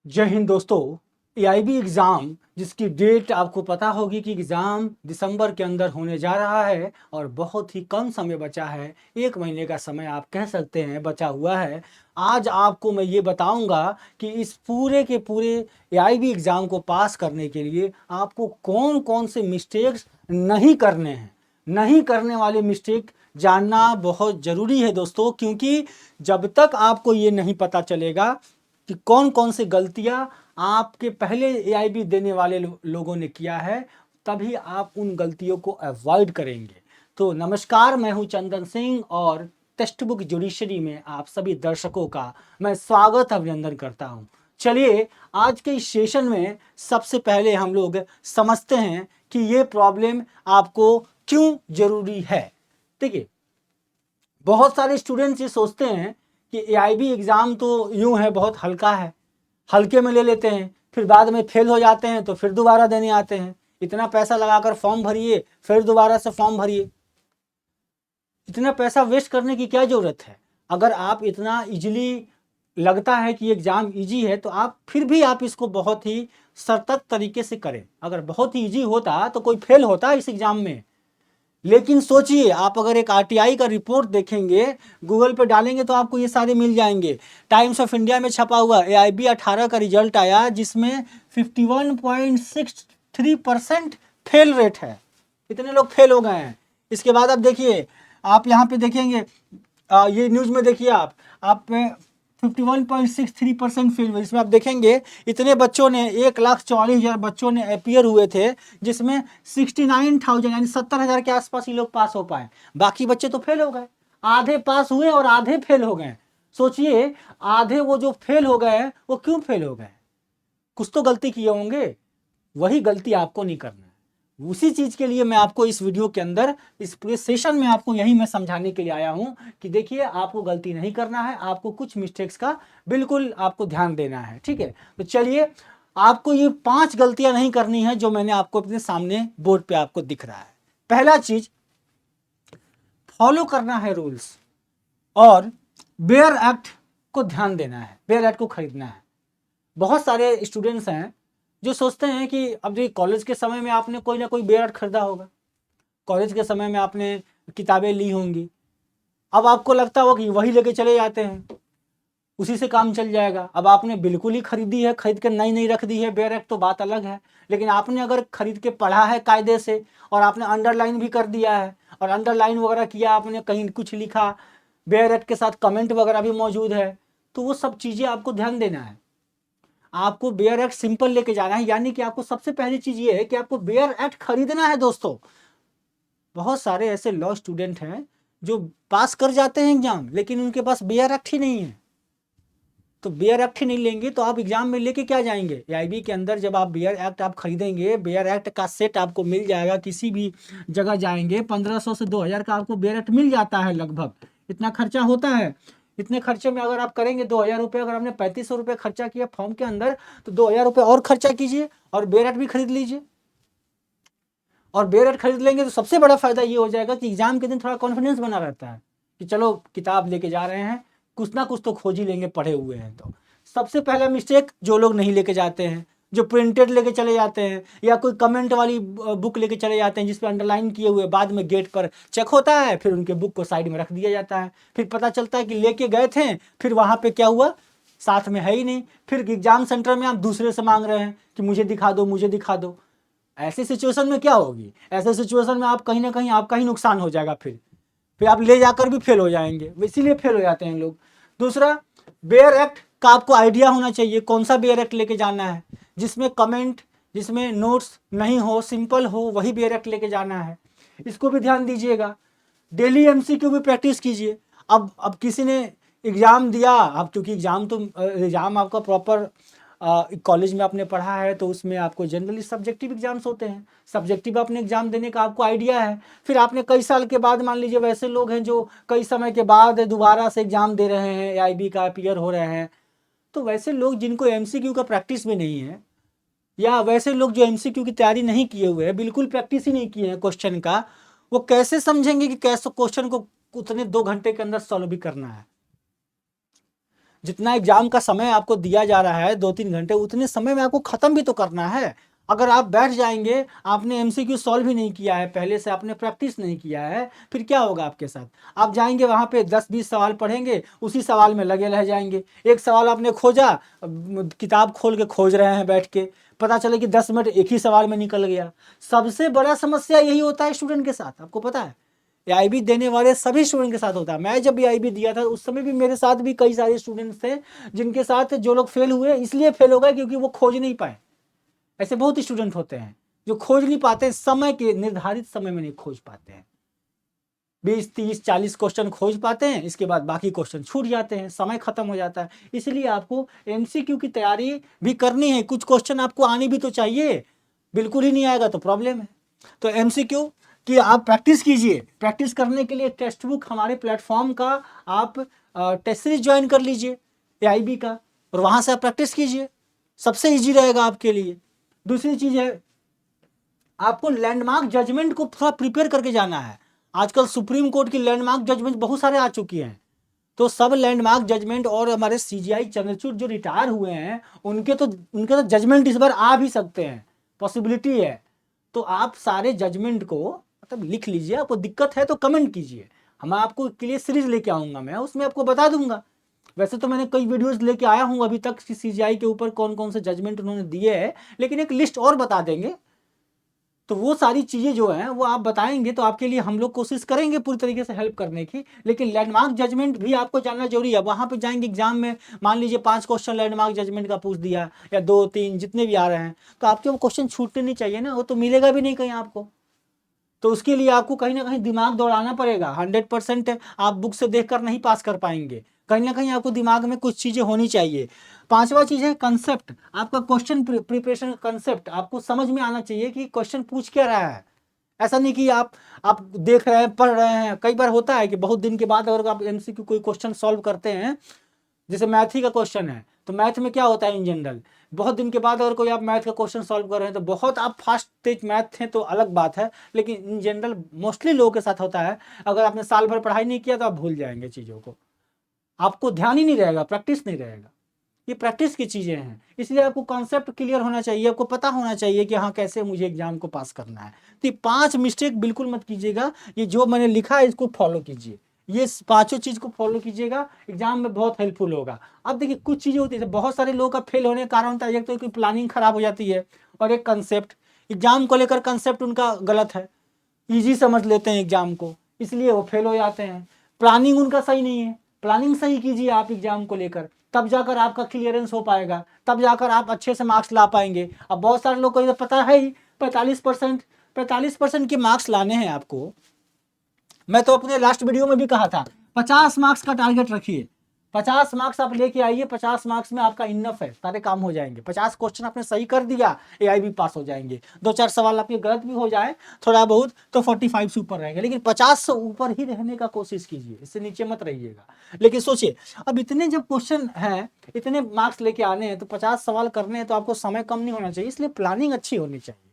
जय हिंद दोस्तों। AIB exam जिसकी डेट आपको पता होगी कि एग्ज़ाम दिसंबर के अंदर होने जा रहा है और बहुत ही कम समय बचा है। 1 महीने का समय आप कह सकते हैं बचा हुआ है। आज आपको मैं ये बताऊंगा कि इस पूरे के पूरे एआईबी एग्ज़ाम को पास करने के लिए आपको कौन-कौन से मिस्टेक्स नहीं करने हैं। नहीं करने वाले मिस्टेक जानना बहुत ज़रूरी है दोस्तों, क्योंकि जब तक आपको ये नहीं पता चलेगा कि कौन कौन सी गलतियां आपके पहले एआईबी देने वाले लोगों ने किया है, तभी आप उन गलतियों को अवॉइड करेंगे। तो नमस्कार, मैं हूं चंदन सिंह और टेक्स्ट बुक जुडिशरी में आप सभी दर्शकों का मैं स्वागत अभिनंदन करता हूं। चलिए आज के इस सेशन में सबसे पहले हम लोग समझते हैं कि ये प्रॉब्लम आपको क्यों जरूरी है। देखिए, बहुत सारे स्टूडेंट्स ये सोचते हैं कि एआईबी एग्ज़ाम तो यूं है, बहुत हल्का है, हल्के में ले लेते हैं, फिर बाद में फेल हो जाते हैं तो फिर दोबारा देने आते हैं। इतना पैसा लगाकर फॉर्म भरिए, फिर दोबारा से फॉर्म भरिए। इतना पैसा वेस्ट करने की क्या ज़रूरत है? अगर आप इतना इजीली लगता है कि एग्ज़ाम इजी है, तो आप फिर भी आप इसको बहुत ही सतर्क तरीके से करें। अगर बहुत ही इजी होता तो कोई फेल होता इस एग्ज़ाम में। लेकिन सोचिए, आप अगर एक आरटीआई का रिपोर्ट देखेंगे, गूगल पे डालेंगे तो आपको ये सारे मिल जाएंगे। टाइम्स ऑफ इंडिया में छपा हुआ एआईबी 18 का रिजल्ट आया, जिसमें 51.63% फेल रेट है। इतने लोग फेल हो गए हैं। इसके बाद आप देखिए, आप यहाँ पे देखेंगे, ये न्यूज़ में देखिए, आप 51.63% फेल हुए। इसमें आप देखेंगे इतने बच्चों ने, 1,40,000 बच्चों ने अपियर हुए थे, जिसमें 69,000 यानी 70,000 के आसपास ही लोग पास हो पाए। बाकी बच्चे तो फेल हो गए। आधे पास हुए और आधे फेल हो गए। सोचिए, आधे वो जो फेल हो गए वो क्यों फेल हो गए? कुछ तो गलती किए होंगे। वही गलती आपको नहीं करना है। उसी चीज के लिए मैं आपको इस वीडियो के अंदर, इस पूरे सेशन में आपको यही मैं समझाने के लिए आया हूं कि देखिए, आपको गलती नहीं करना है, आपको कुछ मिस्टेक्स का बिल्कुल आपको ध्यान देना है। ठीक है, तो चलिए, आपको ये 5 गलतियां नहीं करनी है जो मैंने आपको अपने सामने बोर्ड पे आपको दिख रहा है। पहला चीज, फॉलो करना है रूल्स और बेयर एक्ट को ध्यान देना है, बेयर एक्ट को खरीदना है। बहुत सारे स्टूडेंट्स हैं जो सोचते हैं कि अब जो कॉलेज के समय में आपने कोई ना कोई बेयर आर्ट खरीदा होगा, कॉलेज के समय में आपने किताबें ली होंगी। अब आपको लगता होगा कि वही लेके चले जाते हैं, उसी से काम चल जाएगा। अब आपने बिल्कुल ही खरीदी है, खरीद कर नई नई रख दी है बेयर आर्ट, तो बात अलग है। लेकिन आपने अगर खरीद के पढ़ा है कायदे से, और आपने अंडरलाइन भी कर दिया है, और अंडरलाइन वगैरह किया, आपने कहीं कुछ लिखा, बेयर आर्ट के साथ कमेंट वगैरह भी मौजूद है, तो वो सब चीज़ें आपको ध्यान देना है। आपको बेयर एक्ट सिंपल लेके जाना है, यानी कि आपको सबसे पहली चीज ये है कि आपको बेयर एक्ट खरीदना है दोस्तों। बहुत सारे ऐसे लॉ स्टूडेंट हैं जो पास कर जाते हैं एग्जाम, लेकिन उनके पास बेयर एक्ट ही नहीं है। तो बेयर एक्ट ही नहीं लेंगे तो आप एग्जाम में लेके क्या जाएंगे? एआईबी के अंदर जब आप बेयर एक्ट आप खरीदेंगे, बेयर एक्ट का सेट आपको मिल जाएगा। किसी भी जगह जाएंगे, 1500 से 2000 का आपको बेयर एक्ट मिल जाता है लगभग। इतना खर्चा होता है। इतने खर्चे में अगर आप करेंगे 2000 रुपये, अगर आपने 3500 रुपये खर्चा किया फॉर्म के अंदर, तो 2000 रुपये और खर्चा कीजिए और बेयर एक्ट भी खरीद लीजिए। और बेयर एक्ट खरीद लेंगे तो सबसे बड़ा फायदा ये हो जाएगा कि एग्जाम के दिन थोड़ा कॉन्फिडेंस बना रहता है कि चलो किताब लेके जा रहे हैं, कुछ ना कुछ तो खोज ही लेंगे, पढ़े हुए हैं तो। सबसे पहला मिस्टेक जो लोग नहीं लेके जाते हैं, जो प्रिंटेड लेके चले जाते हैं, या कोई कमेंट वाली बुक लेके चले जाते हैं जिसपे अंडरलाइन किए हुए, बाद में गेट पर चेक होता है, फिर उनके बुक को साइड में रख दिया जाता है। फिर पता चलता है कि लेके गए थे, फिर वहाँ पे क्या हुआ, साथ में है ही नहीं। फिर एग्जाम सेंटर में आप दूसरे से मांग रहे हैं कि मुझे दिखा दो, मुझे दिखा दो। ऐसी सिचुएशन में क्या होगी? ऐसे सिचुएशन में आप कहीं ना कहीं आपका ही नुकसान हो जाएगा। फिर आप ले जाकर भी फेल हो जाएंगे, इसीलिए फेल हो जाते हैं लोग। दूसरा, बेयर एक्ट का आपको आइडिया होना चाहिए कौन सा बेयर एक्ट लेके जाना है, जिसमें कमेंट, जिसमें नोट्स नहीं हो, सिंपल हो, वही बेयर एक्ट लेके जाना है। इसको भी ध्यान दीजिएगा। डेली एमसीक्यू भी प्रैक्टिस कीजिए। अब किसी ने एग्ज़ाम दिया, अब चूंकि एग्ज़ाम आपका प्रॉपर कॉलेज में आपने पढ़ा है, तो उसमें आपको जनरली सब्जेक्टिव एग्जाम्स होते हैं। सब्जेक्टिव अपने एग्जाम देने का आपको आइडिया है। फिर आपने कई साल के बाद, मान लीजिए वैसे लोग हैं जो कई समय के बाद दोबारा से एग्जाम दे रहे हैं, एआईबी का अपीयर हो रहे हैं, तो वैसे लोग जिनको एमसीक्यू का प्रैक्टिस भी नहीं है, या वैसे लोग जो एमसीक्यू की तैयारी नहीं किए हुए हैं, बिल्कुल प्रैक्टिस ही नहीं किए हैं क्वेश्चन का, वो कैसे समझेंगे कि कैसे क्वेश्चन को उतने 2 घंटे के अंदर सॉल्व भी करना है? जितना एग्जाम का समय आपको दिया जा रहा है 2-3 घंटे, उतने समय में आपको खत्म भी तो करना है। अगर आप बैठ जाएंगे, आपने एमसीक्यू सॉल्व ही नहीं किया है, पहले से आपने प्रैक्टिस नहीं किया है, फिर क्या होगा आपके साथ? आप जाएंगे वहाँ पे 10-20 सवाल पढ़ेंगे, उसी सवाल में लगे रह जाएंगे। एक सवाल आपने खोजा, किताब खोल के खोज रहे हैं बैठ के, पता चले कि 10 मिनट एक ही सवाल में निकल गया। सबसे बड़ा समस्या यही होता है स्टूडेंट के साथ, आपको पता है। आईबी देने वाले सभी स्टूडेंट के साथ होता है। मैं जब भी आईबी दिया था उस समय भी मेरे साथ भी कई सारे स्टूडेंट्स थे, जिनके साथ जो लोग फेल हुए इसलिए फेल हो गए क्योंकि वो खोज नहीं पाए। ऐसे बहुत स्टूडेंट होते हैं जो खोज नहीं पाते, समय के निर्धारित समय में नहीं खोज पाते हैं। 20-30-40 क्वेश्चन खोज पाते हैं, इसके बाद बाकी क्वेश्चन छूट जाते हैं, समय खत्म हो जाता है। इसलिए आपको एमसीक्यू की तैयारी भी करनी है, कुछ क्वेश्चन आपको आनी भी तो चाहिए। बिल्कुल ही नहीं आएगा तो प्रॉब्लम है। तो एमसीक्यू कि आप प्रैक्टिस कीजिए। प्रैक्टिस करने के लिए टेक्स्ट बुक हमारे प्लेटफॉर्म का आप टेस्ट सीरीज ज्वाइन कर लीजिए एआईबी का, और वहाँ से आप प्रैक्टिस कीजिए, सबसे इजी रहेगा आपके लिए। दूसरी चीज़ है, आपको लैंडमार्क जजमेंट को थोड़ा प्रिपेयर करके जाना है। आजकल सुप्रीम कोर्ट की लैंडमार्क जजमेंट बहुत सारे आ चुकी हैं, तो सब लैंडमार्क जजमेंट, और हमारे सीजीआई चंद्रचूड़ जो रिटायर हुए हैं उनके तो जजमेंट इस बार आ भी सकते हैं, पॉसिबिलिटी है। तो आप सारे जजमेंट को मतलब लिख लीजिए। आपको दिक्कत है तो कमेंट कीजिए, हम आपको क्लियर सीरीज लेके आऊँगा, मैं उसमें आपको बता दूंगा। वैसे तो मैंने कई वीडियोस लेके आया हूँ अभी तक सीजीआई के ऊपर, कौन कौन से जजमेंट उन्होंने दिए हैं, लेकिन एक लिस्ट और बता देंगे। तो वो सारी चीज़ें जो हैं वो आप बताएंगे तो आपके लिए हम लोग कोशिश करेंगे पूरी तरीके से हेल्प करने की। लेकिन लैंडमार्क जजमेंट भी आपको जानना जरूरी है। वहाँ पे जाएंगे एग्जाम में, मान लीजिए 5 क्वेश्चन लैंडमार्क जजमेंट का पूछ दिया, या 2-3 जितने भी आ रहे हैं, तो आपके वो क्वेश्चन छूटने नहीं चाहिए ना, वो तो मिलेगा भी नहीं कहीं आपको। तो उसके लिए आपको कहीं ना कहीं दिमाग दौड़ाना पड़ेगा। 100% आप बुक से देखकर नहीं पास कर पाएंगे, कहीं ना कहीं आपको दिमाग में कुछ चीज़ें होनी चाहिए। 5वां चीज़ है कंसेप्ट। आपका क्वेश्चन प्रिपरेशन कंसेप्ट आपको समझ में आना चाहिए कि क्वेश्चन पूछ क्या रहा है। ऐसा नहीं कि आप देख रहे हैं, पढ़ रहे हैं। कई बार होता है कि बहुत दिन के बाद अगर आप एमसीक्यू कोई क्वेश्चन सॉल्व करते हैं, जैसे मैथ ही का क्वेश्चन है, तो मैथ में क्या होता है इन जनरल, बहुत दिन के बाद अगर कोई आप मैथ का क्वेश्चन सॉल्व कर रहे हैं तो बहुत आप फास्ट तेज मैथ हैं तो अलग बात है, लेकिन इन जनरल मोस्टली लोगों के साथ होता है, अगर आपने साल भर पढ़ाई नहीं किया तो आप भूल जाएंगे चीज़ों को, आपको ध्यान ही नहीं रहेगा, प्रैक्टिस नहीं रहेगा। ये प्रैक्टिस की चीज़ें हैं, इसलिए आपको कॉन्सेप्ट क्लियर होना चाहिए, आपको पता होना चाहिए कि हाँ कैसे मुझे एग्जाम को पास करना है। तो ये 5 मिस्टेक बिल्कुल मत कीजिएगा, ये जो मैंने लिखा है इसको फॉलो कीजिए, ये 5 चीज़ को फॉलो कीजिएगा, एग्जाम में बहुत हेल्पफुल होगा। अब देखिए कुछ चीज़ें होती है, बहुत सारे लोगों का फेल होने का कारण होता है, एक तो कि प्लानिंग खराब हो जाती है, और एक कंसेप्ट, एग्जाम को लेकर कंसेप्ट उनका गलत है, ईजी समझ लेते हैं एग्जाम को, इसलिए वो फेल हो जाते हैं। प्लानिंग उनका सही नहीं है, प्लानिंग सही कीजिए आप एग्जाम को लेकर, तब जाकर आपका क्लियरेंस हो पाएगा, तब जाकर आप अच्छे से मार्क्स ला पाएंगे। अब बहुत सारे लोग को ये पता है ही 45% के मार्क्स लाने हैं आपको। मैं तो अपने लास्ट वीडियो में भी कहा था 50 मार्क्स का टारगेट रखिए, 50 मार्क्स आप लेके आइए, 50 मार्क्स में आपका इनफ है, सारे काम हो जाएंगे। 50 क्वेश्चन आपने सही कर दिया, एआईबी पास हो जाएंगे। 2-4 सवाल आपके गलत भी हो जाए थोड़ा बहुत तो 45 से ऊपर रहेंगे, लेकिन 50 से ऊपर ही रहने का कोशिश कीजिए, इससे नीचे मत रहिएगा। लेकिन सोचिए, अब इतने जब क्वेश्चन हैं, इतने मार्क्स लेके आने हैं, तो 50 सवाल करने हैं, तो आपको समय कम नहीं होना चाहिए, इसलिए प्लानिंग अच्छी होनी चाहिए,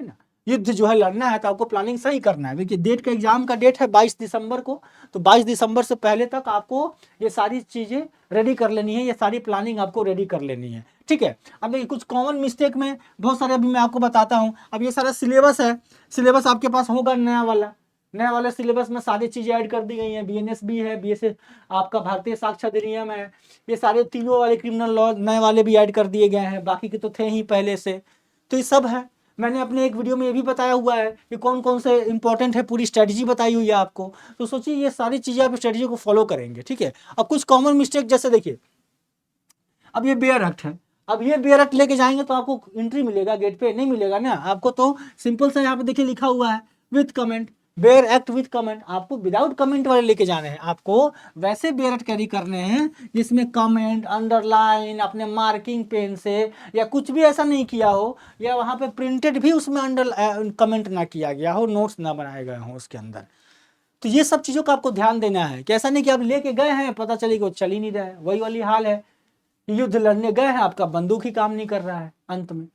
है ना। युद्ध जो है लड़ना है तो आपको प्लानिंग सही करना है। देखिए डेट का, एग्जाम का डेट है 22 दिसंबर को, तो 22 दिसंबर से पहले तक आपको ये सारी चीज़ें रेडी कर लेनी है, ये सारी प्लानिंग आपको रेडी कर लेनी है, ठीक है। अब देखिए कुछ कॉमन मिस्टेक में बहुत सारे अभी मैं आपको बताता हूँ। अब ये सारा सिलेबस है, सिलेबस आपके पास होगा नया वाला सिलेबस में सारी चीज़ें ऐड कर दी गई हैं। बीएनएस भी है, बीएसएस आपका भारतीय साक्ष्य अधिनियम है, ये सारे तीनों वाले क्रिमिनल लॉ नए वाले भी ऐड कर दिए गए हैं, बाकी के तो थे ही पहले से, तो ये सब है। मैंने अपने एक वीडियो में ये भी बताया हुआ है कि कौन कौन से इंपॉर्टेंट है, पूरी स्ट्रेटजी बताई हुई है आपको। तो सोचिए ये सारी चीज़ें आप स्ट्रेटजी को फॉलो करेंगे, ठीक है। अब कुछ कॉमन मिस्टेक जैसे देखिए, अब ये बेयर एक्ट है, अब ये बेयर एक्ट लेके जाएंगे तो आपको एंट्री मिलेगा गेट पे, नहीं मिलेगा ना आपको। तो सिंपल सा यहाँ पे देखिए लिखा हुआ है with comment, bare act with comment, आपको विदाउट कमेंट वाले लेके जाने हैं। आपको वैसे बेयर एक्ट कैरी करने हैं जिसमें कमेंट, अंडरलाइन, अपने मार्किंग पेन से या कुछ भी ऐसा नहीं किया हो, या वहाँ पे प्रिंटेड भी उसमें अंडर कमेंट ना किया गया हो, नोट्स ना बनाए गए हों उसके अंदर। तो ये सब चीज़ों का आपको ध्यान देना है कि ऐसा नहीं कि आप लेके गए हैं, पता चले कि वो चल ही नहीं रहा है। वही वाली हाल है, युद्ध लड़ने गए हैं, आपका बंदूक ही काम नहीं कर रहा है अंत में।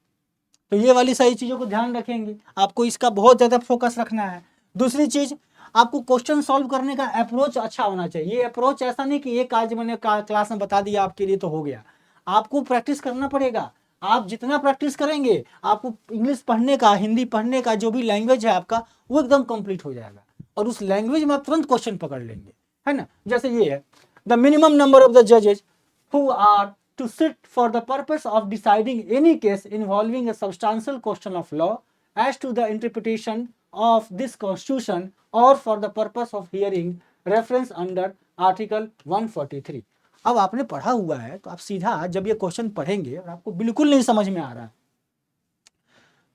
तो ये वाली सारी चीज़ों को ध्यान रखेंगे, आपको इसका बहुत ज़्यादा फोकस रखना है। दूसरी चीज़, आपको क्वेश्चन सॉल्व करने का अप्रोच अच्छा होना चाहिए। ये अप्रोच ऐसा नहीं कि एक आज मैंने क्लास में बता दिया आपके लिए तो हो गया, आपको प्रैक्टिस करना पड़ेगा। आप जितना प्रैक्टिस करेंगे आपको इंग्लिश पढ़ने का, हिंदी पढ़ने का, जो भी लैंग्वेज है आपका वो एकदम कंप्लीट हो जाएगा और उस लैंग्वेज में आप तुरंत क्वेश्चन पकड़ लेंगे, है ना। जैसे ये है, the minimum number of the जजेज who are to sit for the purpose of deciding any case involving a substantial question of law as to the interpretation of this constitution or for the purpose of hearing reference under article 143। अब आपने पढ़ा हुआ है तो आप सीधा जब ये क्वेश्चन पढ़ेंगे और आपको बिल्कुल नहीं समझ में आ रहा है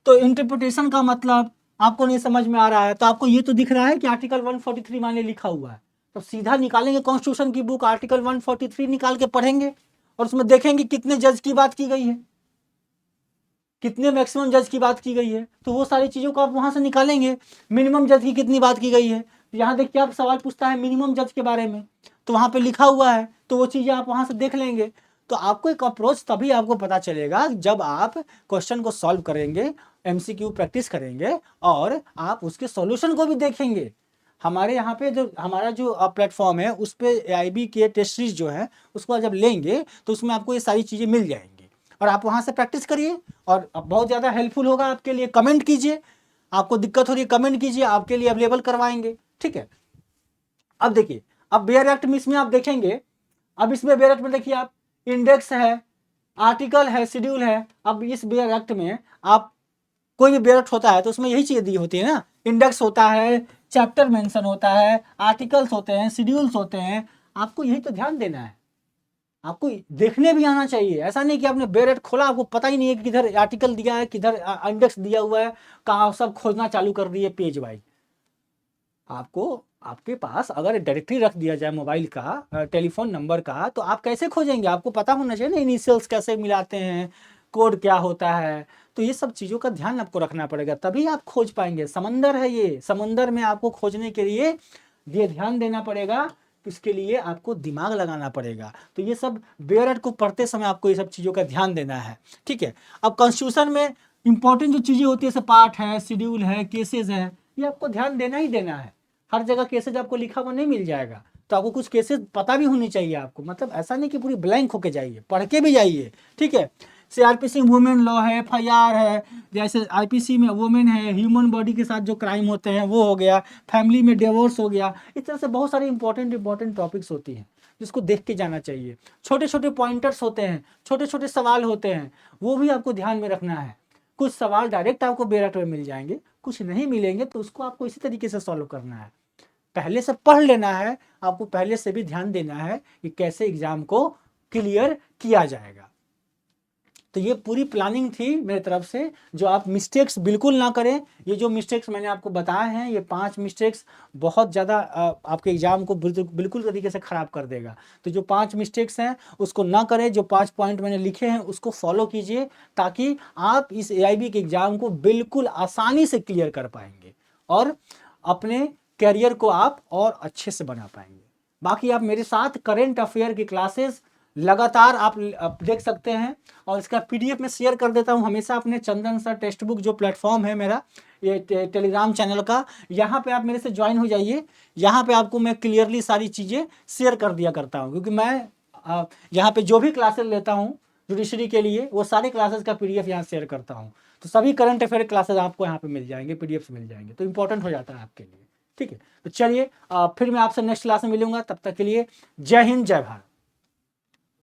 तो इंटरप्रिटेशन का मतलब आपको नहीं समझ में आ रहा है तो आपको ये तो दिख रहा है कि आर्टिकल 143 माने लिखा हुआ है, तो सीधा निकालेंगे कॉन्स्टिट्यूशन की बुक, आर्टिकल 143 निकाल के पढ़ेंगे और उसमें देखेंगे कितने जज की बात की गई है, कितने मैक्सिमम जज की बात की गई है, तो वो सारी चीज़ों को आप वहाँ से निकालेंगे। मिनिमम जज की कितनी बात की गई है, तो यहाँ देखिए आप सवाल पूछता है मिनिमम जज के बारे में, तो वहाँ पे लिखा हुआ है, तो वो चीज़ें आप वहाँ से देख लेंगे। तो आपको एक अप्रोच तभी आपको पता चलेगा जब आप क्वेश्चन को सॉल्व करेंगे, एमसीक्यू प्रैक्टिस करेंगे और आप उसके सॉल्यूशन को भी देखेंगे। हमारे यहाँ पे जो हमारा जो प्लेटफॉर्म है उस पर एआईबी के टेस्ट सीरीज जो है उसको जब लेंगे तो उसमें आपको ये सारी चीज़ें मिल जाएंगी और आप वहाँ से प्रैक्टिस करिए और बहुत ज़्यादा हेल्पफुल होगा आपके लिए। कमेंट कीजिए, आपको दिक्कत हो रही है कमेंट कीजिए, आपके लिए अवेलेबल करवाएंगे, ठीक है। अब देखिए, अब बेयर एक्ट में इसमें आप देखेंगे, अब इसमें बेयर एक्ट में देखिए आप इंडेक्स है, आर्टिकल है, शेड्यूल है। अब इस बेयर एक्ट में आप कोई भी बेयर एक्ट होता है तो उसमें यही चीज़ें दी होती है ना, इंडेक्स होता है, चैप्टर मेंशन होता है, आर्टिकल्स होते हैं, शेड्यूल्स होते हैं। आपको यही तो ध्यान देना है, आपको देखने भी आना चाहिए। ऐसा नहीं कि आपने बेयर एक्ट खोला आपको पता ही नहीं है कि किधर आर्टिकल दिया है, किधर इंडेक्स दिया हुआ है, कहाँ सब खोजना चालू कर दिए पेज वाइज। आपको आपके पास अगर डायरेक्टरी रख दिया जाए मोबाइल का, टेलीफोन नंबर का, तो आप कैसे खोजेंगे? आपको पता होना चाहिए ना, इनिशियल्स कैसे मिलाते हैं, कोड क्या होता है। तो ये सब चीज़ों का ध्यान आपको रखना पड़ेगा, तभी आप खोज पाएंगे। समंदर है ये, समंदर में आपको खोजने के लिए ये ध्यान देना पड़ेगा, इसके लिए आपको दिमाग लगाना पड़ेगा। तो ये सब बेयर एक्ट को पढ़ते समय आपको ये सब चीज़ों का ध्यान देना है, ठीक है। अब कॉन्स्टिट्यूशन में इंपॉर्टेंट जो चीज़ें होती है जैसे पार्ट है, शेड्यूल है, केसेज है, ये आपको ध्यान देना ही देना है। हर जगह केसेज आपको लिखा हुआ नहीं मिल जाएगा, तो आपको कुछ केसेज पता भी होनी चाहिए आपको। मतलब ऐसा नहीं कि पूरी ब्लैंक होके जाइए, पढ़ के भी जाइए, ठीक है। सीआरपीसी वुमेन लॉ है, एफआईआर है, जैसे आईपीसी में वुमेन है, ह्यूमन बॉडी के साथ जो क्राइम होते हैं वो हो गया, फैमिली में डिवोर्स हो गया। इस तरह से बहुत सारी इंपॉर्टेंट टॉपिक्स होती हैं जिसको देख के जाना चाहिए। छोटे छोटे पॉइंटर्स होते हैं, छोटे छोटे सवाल होते हैं, वो भी आपको ध्यान में रखना है। कुछ सवाल डायरेक्ट आपको बेयर एक्ट में मिल जाएंगे, कुछ नहीं मिलेंगे, तो उसको आपको इसी तरीके से सॉल्व करना है। पहले से पढ़ लेना है, आपको पहले से भी ध्यान देना है कि कैसे एग्जाम को क्लियर किया जाएगा। तो ये पूरी प्लानिंग थी मेरे तरफ से, जो आप मिस्टेक्स बिल्कुल ना करें। ये जो मिस्टेक्स मैंने आपको बताए हैं, ये 5 मिस्टेक्स बहुत ज़्यादा आपके एग्जाम को बिल्कुल तरीके से ख़राब कर देगा। तो जो 5 मिस्टेक्स हैं उसको ना करें, जो 5 पॉइंट मैंने लिखे हैं उसको फॉलो कीजिए, ताकि आप इस एआईबी के एग्ज़ाम को बिल्कुल आसानी से क्लियर कर पाएंगे और अपने कैरियर को आप और अच्छे से बना पाएंगे। बाकी आप मेरे साथ करेंट अफेयर की क्लासेस लगातार आप देख सकते हैं और इसका पीडीएफ में शेयर कर देता हूं हमेशा अपने चंदन सर टेक्स्ट बुक जो प्लेटफॉर्म है मेरा, ये टेलीग्राम चैनल का, यहाँ पे आप मेरे से ज्वाइन हो जाइए। यहाँ पे आपको मैं क्लियरली सारी चीज़ें शेयर कर दिया करता हूँ, क्योंकि मैं यहाँ पे जो भी क्लासेस लेता हूँ जुडिशरी के लिए वो सारे क्लासेस का पीडीएफ यहाँ शेयर करता हूँ। तो सभी करंट अफेयर क्लासेस आपको यहाँ पे मिल जाएंगे, पीडीएफ मिल जाएंगे, तो इंपॉर्टेंट हो जाता है आपके लिए, ठीक है। तो चलिए फिर मैं आपसे नेक्स्ट क्लास में मिलूंगा, तब तक के लिए जय हिंद, जय भारत।